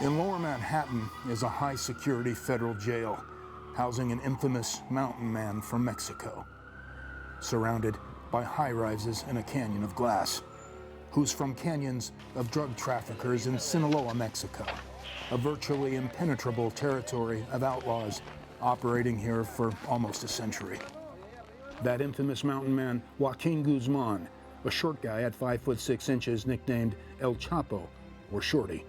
In Lower Manhattan is a high-security federal jail housing an infamous mountain man from Mexico, surrounded by high-rises in a canyon of glass, who's from canyons of drug traffickers in Sinaloa, Mexico, a virtually impenetrable territory of outlaws operating here for almost a century. That infamous mountain man, Joaquin Guzman, a short guy at 5'6" nicknamed El Chapo, or Shorty,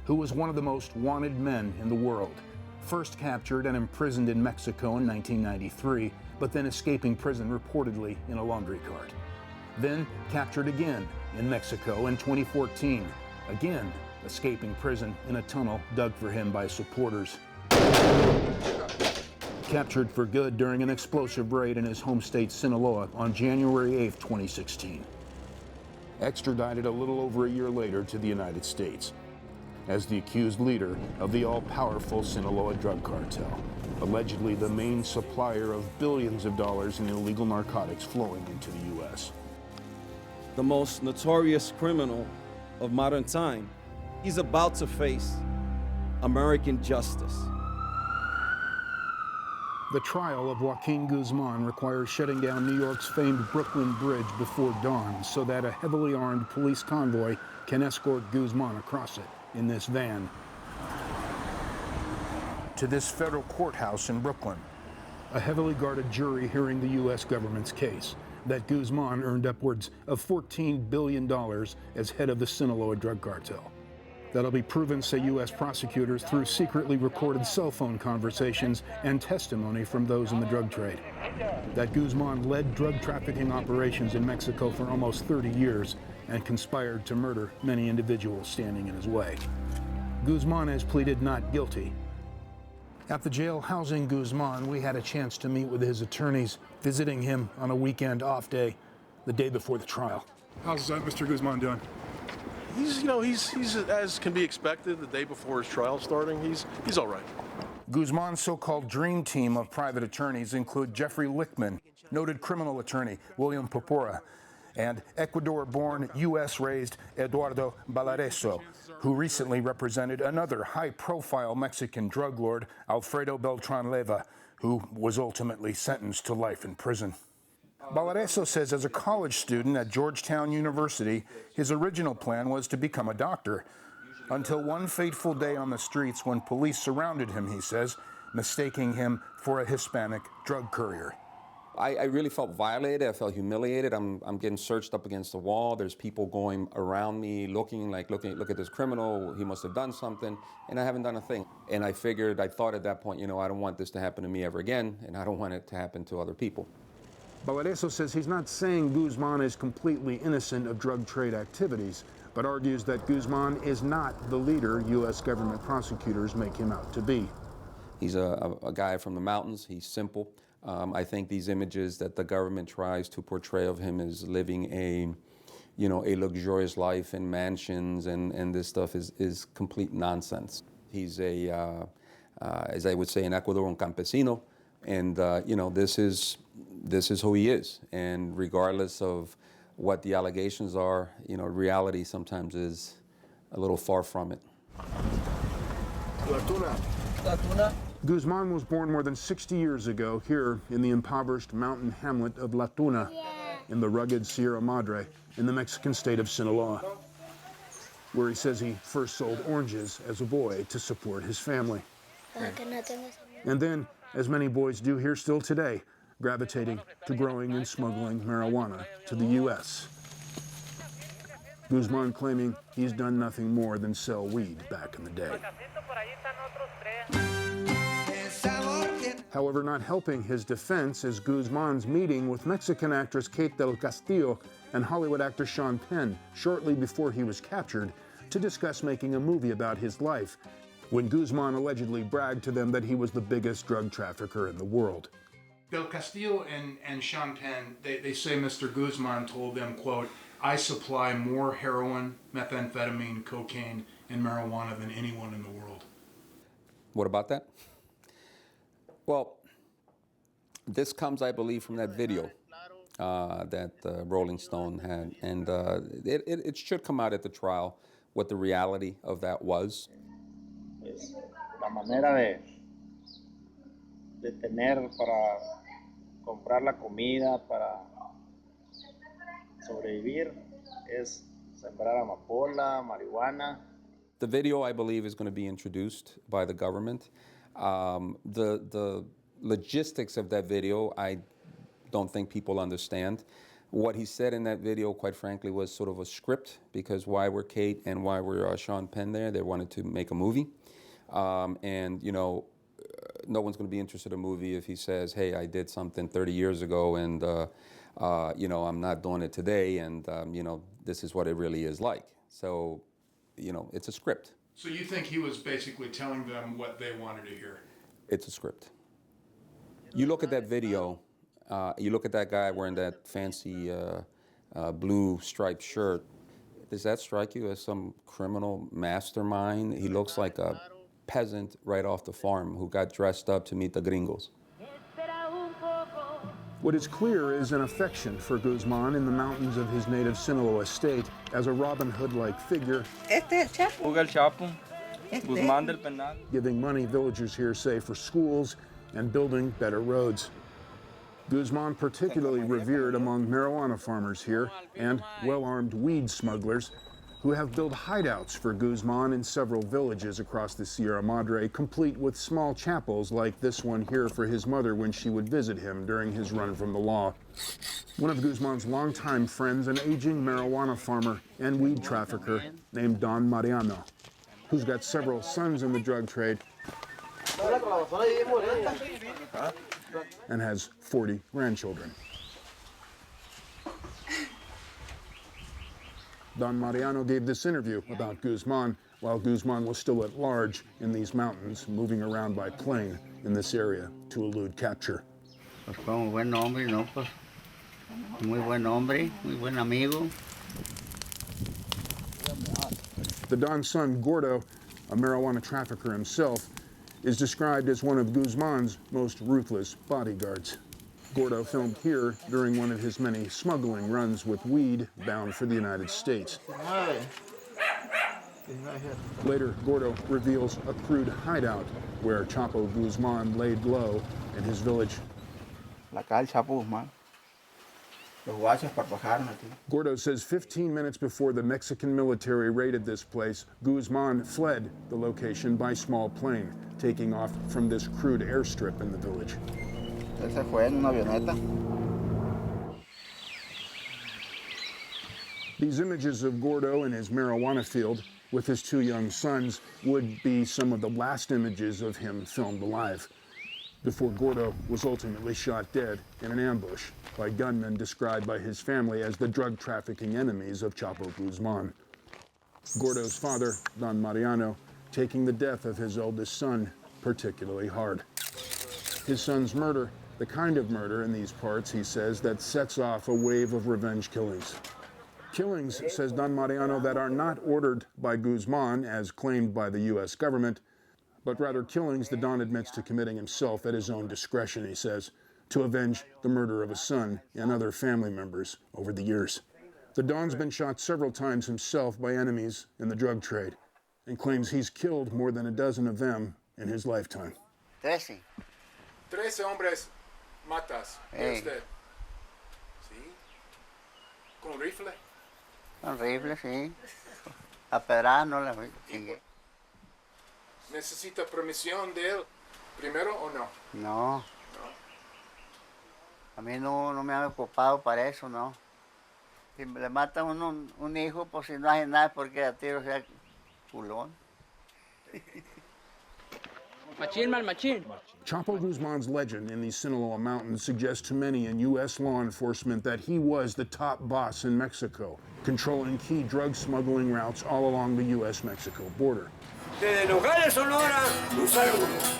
who was one of the most wanted men in the world, first captured and imprisoned in Mexico in 1993, but then escaping prison reportedly in a laundry cart. Then captured again in Mexico in 2014, again escaping prison in a tunnel dug for him by supporters. Captured for good during an explosive raid in his home state Sinaloa on January 8, 2016. Extradited a little over a year later to the United States as the accused leader of the all-powerful Sinaloa drug cartel, allegedly the main supplier of billions of dollars in illegal narcotics flowing into the U.S. The most notorious criminal of modern time, he's about to face American justice. The trial of Joaquin Guzman requires shutting down New York's famed Brooklyn Bridge before dawn so that a heavily armed police convoy can escort Guzman across it in this van to this federal courthouse in Brooklyn. A heavily guarded jury hearing the U.S. government's case that Guzman earned upwards of $14 billion as head of the Sinaloa drug cartel. That'll be proven, say U.S. prosecutors, through secretly recorded cell phone conversations and testimony from those in the drug trade. That Guzman led drug trafficking operations in Mexico for almost 30 years and conspired to murder many individuals standing in his way. Guzman has pleaded not guilty. At the jail housing Guzman, we had a chance to meet with his attorneys, visiting him on a weekend off day, the day before the trial. How's Mr. Guzman doing? He's as can be expected the day before his trial starting. He's all right. Guzman's so-called dream team of private attorneys include Jeffrey Lichtman, noted criminal attorney William Purpura, and Ecuador-born, U.S.-raised Eduardo Valareso, who recently represented another high-profile Mexican drug lord, Alfredo Beltran Leyva, who was ultimately sentenced to life in prison. Valareso says as a college student at Georgetown University, his original plan was to become a doctor, until one fateful day on the streets when police surrounded him, he says, mistaking him for a Hispanic drug courier. I really felt violated. I felt humiliated. I'm getting searched up against the wall. There's people going around me look at this criminal. He must have done something, and I haven't done a thing. And I thought at that point, I don't want this to happen to me ever again, and I don't want it to happen to other people. Valareso says he's not saying Guzman is completely innocent of drug trade activities, but argues that Guzman is not the leader U.S. government prosecutors make him out to be. He's a guy from the mountains. He's simple. I think these images that the government tries to portray of him as living a luxurious life in mansions and this stuff is complete nonsense. He's as I would say in Ecuador, un campesino, and this is who he is. And regardless of what the allegations are, reality sometimes is a little far from it. Guzman was born more than 60 years ago here in the impoverished mountain hamlet of La Tuna, in the rugged Sierra Madre in the Mexican state of Sinaloa, where he says he first sold oranges as a boy to support his family. And then, as many boys do here still today, gravitating to growing and smuggling marijuana to the U.S. Guzman claiming he's done nothing more than sell weed back in the day. However, not helping his defense is Guzman's meeting with Mexican actress Kate del Castillo and Hollywood actor Sean Penn shortly before he was captured to discuss making a movie about his life, when Guzman allegedly bragged to them that he was the biggest drug trafficker in the world. Del Castillo and Sean Penn, they say Mr. Guzman told them, quote, "I supply more heroin, methamphetamine, cocaine, and marijuana than anyone in the world." What about that? Well, this comes, I believe, from that video that Rolling Stone had, and it should come out at the trial what the reality of that was. pues la manera de tener para comprar la comida, para sobrevivir, es sembrar amapola, marihuana. The video, I believe, is going to be introduced by the government. The logistics of that video, I don't think people understand. What he said in that video, quite frankly, was sort of a script, because why were Kate and why were Sean Penn there? They wanted to make a movie. And, you know, no one's going to be interested in a movie if he says, hey, I did something 30 years ago and, you know, I'm not doing it today, and, you know, this is what it really is like. So, you know, it's a script. So you think he was basically telling them what they wanted to hear? It's a script. You look at that video, you look at that guy wearing that fancy blue striped shirt. Does that strike you as some criminal mastermind? He looks like a peasant right off the farm who got dressed up to meet the gringos. What is clear is an affection for Guzman in the mountains of his native Sinaloa state as a Robin Hood-like figure, Chapo. Guzman del Penal. giving money villagers here say for schools and building better roads. Guzman particularly revered among marijuana farmers here and well-armed weed smugglers who have built hideouts for Guzman in several villages across the Sierra Madre, complete with small chapels like this one here for his mother when she would visit him during his run from the law. One of Guzman's longtime friends, an aging marijuana farmer and weed trafficker named Don Mariano, who's got several sons in the drug trade and has 40 grandchildren. Don Mariano gave this interview about Guzman while Guzman was still at large in these mountains, moving around by plane in this area to elude capture. Pues fue un buen hombre, ¿no? Pues muy buen hombre, muy buen amigo. The Don's son, Gordo, a marijuana trafficker himself, is described as one of Guzman's most ruthless bodyguards. Gordo filmed here during one of his many smuggling runs with weed bound for the United States. Later, Gordo reveals a crude hideout where Chapo Guzman laid low in his village. La calle Chapo Guzman. Los guachos parpajaron aquí. Gordo says 15 minutes before the Mexican military raided this place, Guzman fled the location by small plane, taking off from this crude airstrip in the village. Él se fue en una avioneta. These images of Gordo in his marijuana field with his two young sons would be some of the last images of him filmed alive, before Gordo was ultimately shot dead in an ambush by gunmen described by his family as the drug trafficking enemies of Chapo Guzman. Gordo's father, Don Mariano, taking the death of his eldest son particularly hard. His son's murder, the kind of murder in these parts, he says, that sets off a wave of revenge killings. Killings, says Don Mariano, that are not ordered by Guzman, as claimed by the U.S. government, but rather killings the Don admits to committing himself at his own discretion, he says, to avenge the murder of a son and other family members over the years. The Don's been shot several times himself by enemies in the drug trade and claims he's killed more than a dozen of them in his lifetime. 13. 13 hombres matas. Hey. Usted. Sí. Con rifle. Con rifle, sí. A pedrada no la chingué. ¿Necesita permisión de él primero o no? No. A mí no me han ocupado para eso, no. Si le mata uno un hijo, pues si no hace nada, porque a tiro sea culón. Machín, mal machín. Chapo Guzman's legend in these Sinaloa mountains suggests to many in U.S. law enforcement that he was the top boss in Mexico, controlling key drug smuggling routes all along the U.S.-Mexico border.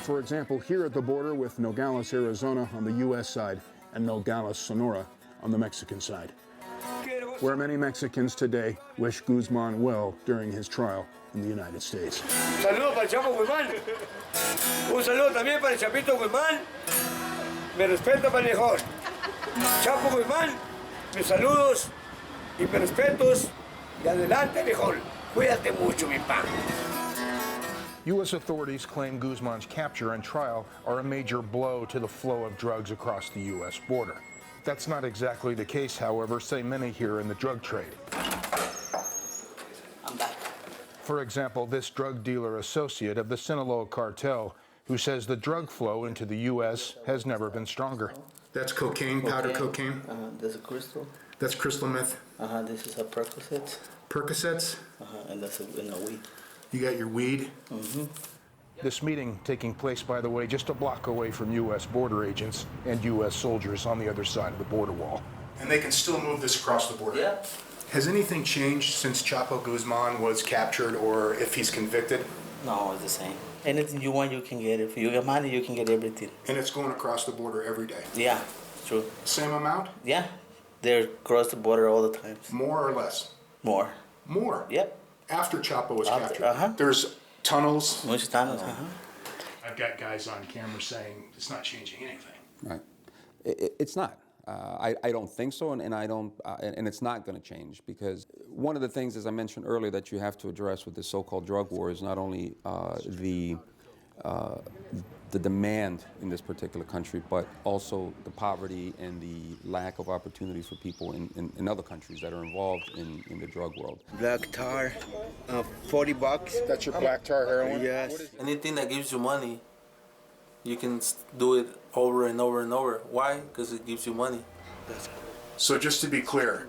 For example, here at the border with Nogales, Arizona on the U.S. side and Nogales, Sonora on the Mexican side, where many Mexicans today wish Guzman well during his trial in the United States. Saludos para el Chapo Guzmán. Un saludo también para el Chapito Guzmán. Me respeto para el mejor. Chapo Guzmán, mis saludos y mis respetos. Y adelante, mejor. Cuídate mucho, mi pa. U.S. authorities claim Guzman's capture and trial are a major blow to the flow of drugs across the U.S. border. That's not exactly the case, however, say many here in the drug trade. I'm back. For example, this drug dealer associate of the Sinaloa cartel who says the drug flow into the U.S. has never been stronger. That's cocaine, powder cocaine? There's a crystal. That's crystal meth? This is a Percocet. Percocets? And that's a weed. You got your weed? Mm-hmm. This meeting taking place, by the way, just a block away from U.S. border agents and U.S. soldiers on the other side of the border wall. And they can still move this across the border? Yeah. Has anything changed since Chapo Guzman was captured or if he's convicted? No, it's the same. Anything you want, you can get. If you get money, you can get everything. And it's going across the border every day? Yeah, true. Same amount? Yeah. They're across the border all the time. More or less? More. More? Yep. After Chapo was captured? There's tunnels? Much tunnels, I've got guys on camera saying it's not changing anything. Right. It's not. I don't think so, and I don't, and it's not going to change, because one of the things, as I mentioned earlier, that you have to address with this so-called drug war is not only the demand in this particular country, but also the poverty and the lack of opportunities for people in other countries that are involved in the drug world. Black tar, $40. That's your black tar heroin? Yes. Anything that gives you money, you can do it over and over and over. Why? Because it gives you money. So just to be clear,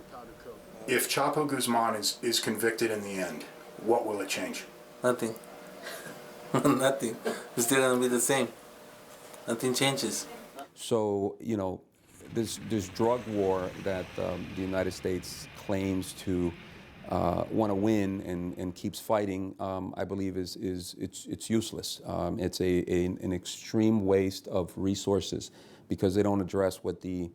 if Chapo Guzman is convicted in the end, what will it change? Nothing. Nothing. It's still going to be the same. Nothing changes. So, you know, this drug war that the United States claims to want to win and keeps fighting, I believe it's useless. It's an extreme waste of resources because they don't address what the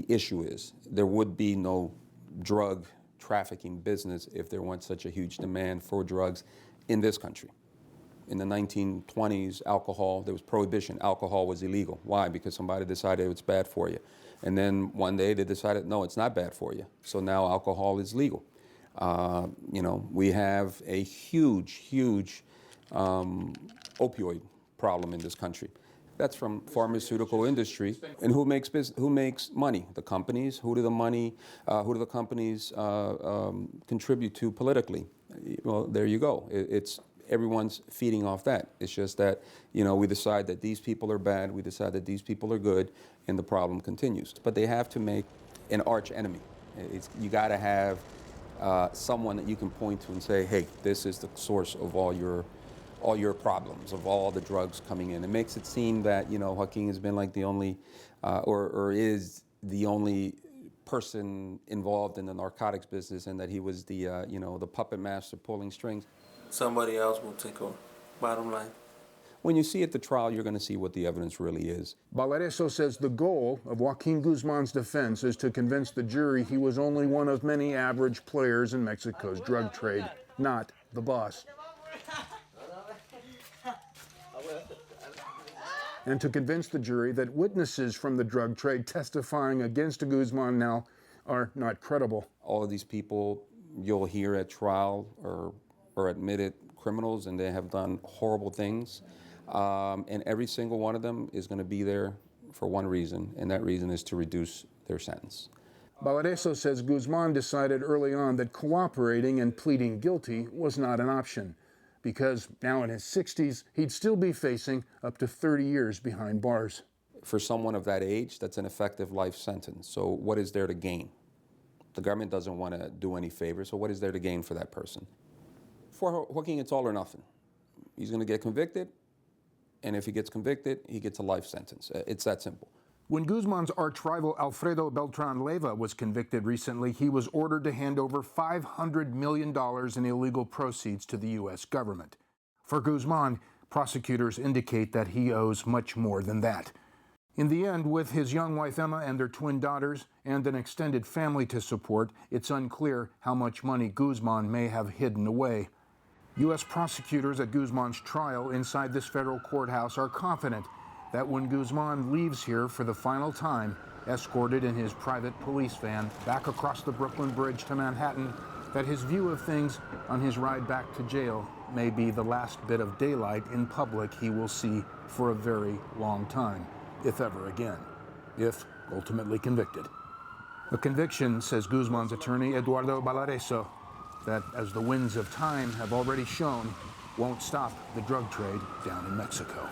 issue is. There would be no drug trafficking business if there weren't such a huge demand for drugs in this country. In the 1920s, alcohol, there was prohibition. Alcohol was illegal. Why? Because somebody decided it's bad for you. And then one day they decided, no, it's not bad for you. So now alcohol is legal. You know, we have a huge opioid problem in this country. That's from pharmaceutical industry. And who makes money? The companies. Who do the companies contribute to politically? Well, there you go. Everyone's feeding off that. It's just that, you know, we decide that these people are bad, we decide that these people are good, and the problem continues. But they have to make an arch enemy. You got to have someone that you can point to and say, hey, this is the source of all your problems, of all the drugs coming in. It makes it seem that, you know, Joaquin has been like the only, or is the only person involved in the narcotics business, and that he was the, you know, the puppet master pulling strings. Somebody else will take over. Bottom line. When you see at the trial, you're going to see what the evidence really is. Valareso says the goal of Joaquin Guzman's defense is to convince the jury he was only one of many average players in Mexico's drug trade, not the boss. And to convince the jury that witnesses from the drug trade testifying against Guzman now are not credible. All of these people you'll hear at trial are admitted criminals, and they have done horrible things. And every single one of them is going to be there for one reason, and that reason is to reduce their sentence. Valareso says Guzman decided early on that cooperating and pleading guilty was not an option, because now in his 60s, he'd still be facing up to 30 years behind bars. For someone of that age, that's an effective life sentence. So what is there to gain? The government doesn't want to do any favors, so what is there to gain for that person? For Joaquin, it's all or nothing. He's going to get convicted, and if he gets convicted, he gets a life sentence. It's that simple. When Guzman's arch-rival Alfredo Beltran-Leyva was convicted recently, he was ordered to hand over $500 million in illegal proceeds to the U.S. government. For Guzman, prosecutors indicate that he owes much more than that. In the end, with his young wife Emma and their twin daughters and an extended family to support, it's unclear how much money Guzman may have hidden away. U.S. prosecutors at Guzman's trial inside this federal courthouse are confident that when Guzman leaves here for the final time, escorted in his private police van back across the Brooklyn Bridge to Manhattan, that his view of things on his ride back to jail may be the last bit of daylight in public he will see for a very long time, if ever again, if ultimately convicted. A conviction, says Guzman's attorney, Eduardo Valareso, that, as the winds of time have already shown, won't stop the drug trade down in Mexico.